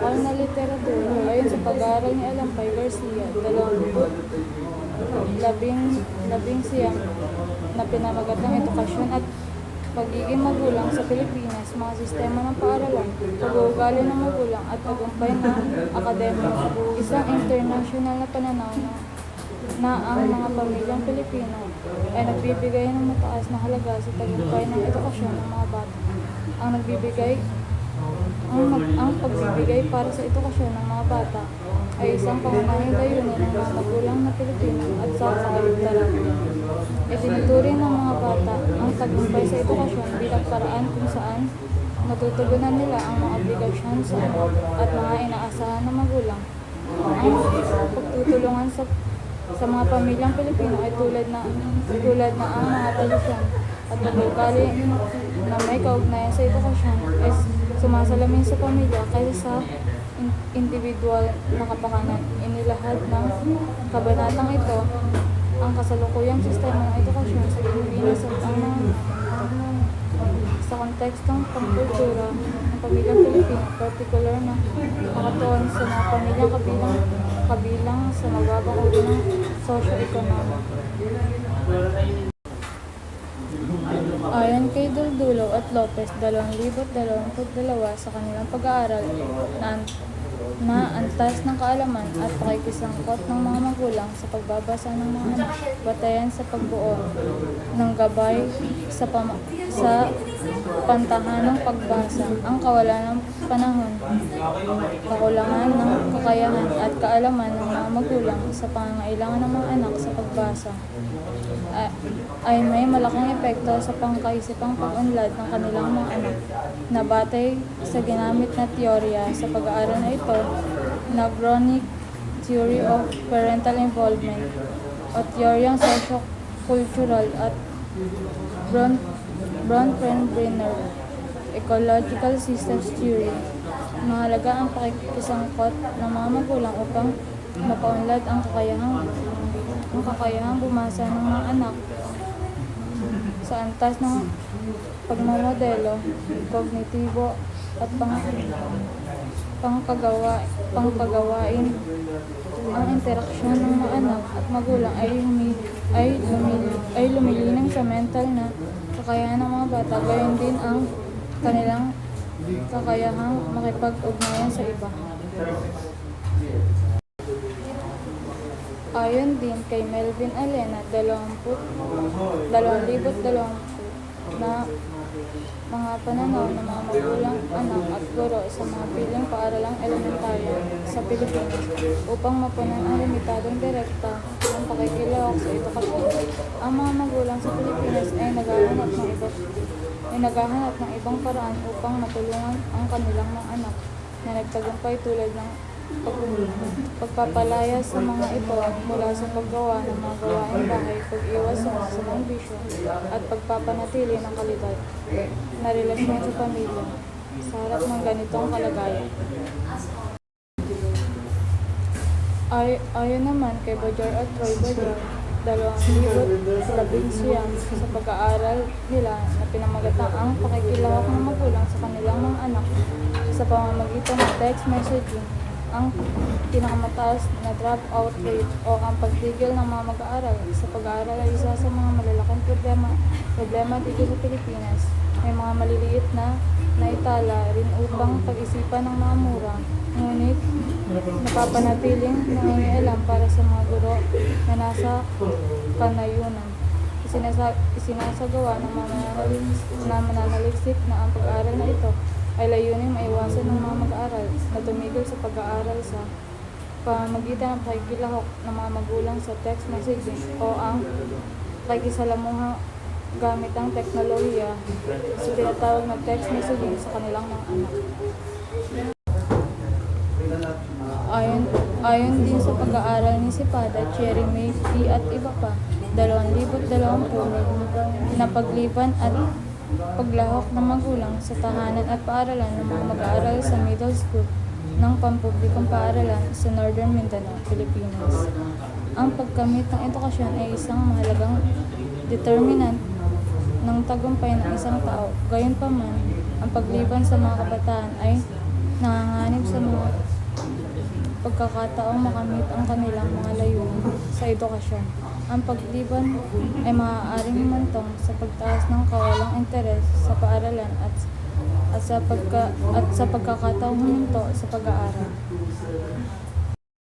lokal na literatura. Ayon sa pag-aaral ni Alampay Garcia, 20-labing-siyam na pinamagatang edukasyon at pagiging magulang sa Pilipinas, mga sistema ng paaralan, pag-uugali ng magulang at tagumpay ng akademya. Isang international na pananaw na ang mga pamilyang Pilipino ay nagbibigay ng mataas na halaga sa tagumpay ng edukasyon ng mga bata. Ang pagbibigay para sa edukasyon ng mga bata ay isang pangunahing layunin ng mga magulang na Pilipino at sa kaligtaran. Itinuturing ng mga bata ang tagumpay sa edukasyon bilang paraan kung saan matutugunan nila ang mga obligasyon sa anak at mga inaasahan ng magulang. Ang pagtutulungan sa mga pamilyang Pilipino ay tulad na ang mga tradisyon at pag-uugali na may kaugnayan sa edukasyon ay sumasalamin sa pamilya kaysa sa individual na kapakanan. Inilahad ng kabanatang ito ang kasalukuyang sistema ng edukasyon sa Pilipinas at ang sa kontekstong pangkultura ng pamilyang Pilipino, partikular na nakatuon sa mga pamilyang kabilang sa mababang uri ng socio-economic. Ayon kay Duldulo at Lopez, 2022 sa kanilang pag-aaral na antas ng kaalaman at pakikisangkot ng mga magulang sa pagbabasa ng mga anak, batayan sa pagbuo ng gabay sa pantahanang pagbasa, ang kawalan ng panahon, kakulangan ng kakayahan at kaalaman ng mga magulang sa pangangailangan ng mga anak sa pagbasa ay may malaking epekto sa pangkaisipang pag-unlad ng kanilang mga anak. Nabatay sa ginamit na teorya sa pag-aaral na ito na Gronig Theory of Parental Involvement o teoryang socio-cultural at Bronfenbrenner Ecological Systems Theory. Mahalaga ang pakikisangkot ng mga magulang upang mapaunlad ang kakayahang bumasa ng mga anak sa antas ng pagmamodelo, kognitibo at pangkagawain. Ang interaksyon ng mga anak at magulang ay lumilining sa mental na kakayahan ng mga bata, gayon din ang kanilang kakayahang makipag-ugnayan sa iba. Ayon din kay Melvin Alena, 2020 na mga pananaw ng mga magulang, anak at guro sa mga piling paaralang elementarya sa Pilipinas upang mapunan ang limitadong direkta ng pakikilahok sa edukasyon. Ang mga magulang sa Pilipinas ay naghahanap ng ibang paraan upang matulungan ang kanilang mga anak na nagtagumpay tulad ng pagpapalaya sa mga ito mula sa paggawa ng mga gawaing bahay, pag-iwas sa masamang bisyo, at pagpapanatili ng kalidad na relasyon sa pamilya sa harap ng ganitong kalagayan. Ayon naman kay Bajar at Troy Bajar, 2019 sa pag-aaral nila na pinamagatang ang pakikilahok ng magulang sa kanilang mga anak sa pamamagitan ng text messaging, ang pinakamataas na dropout rate o ang pagtigil ng mga mag-aaral sa pag-aaral ay isa sa mga malalaking problema dito sa Pilipinas. May mga maliliit na naitala rin upang pag-isipan ng mga mura, ngunit napapanatiling nangingialam para sa mga guro na nasa kanayunan. Isinasagawa ng mga mananaliksik na ang pag-aaral na ito ay layunin maiwasan ng mga mag-aaral na tumigil sa pag-aaral sa pamamagitan ng pakikilahok ng mga magulang sa text messaging o ang pakikisalamuha gamit ang teknolohiya sa tinatawag na text messaging sa kanilang mga anak. Ayon din sa pag-aaral ni Sipada, Jeremy P. at iba pa, 2020 na paglipan at paglahok ng magulang sa tahanan at paaralan ng mga mag-aaral sa middle school ng pampublikong paaralan sa Northern Mindanao, Pilipinas. Ang pagkamit ng edukasyon ay isang mahalagang determinant ng tagumpay ng isang tao. Gayunpaman, ang pagliban sa mga kabataan ay nanganganib sa mga pagkakataong makamit ang kanilang mga layunin sa edukasyon. Ang pagliban ay maaaring humantong sa pagtaas ng kawalang interes sa paaralan at sa pagkakataong huminto sa pag-aaral.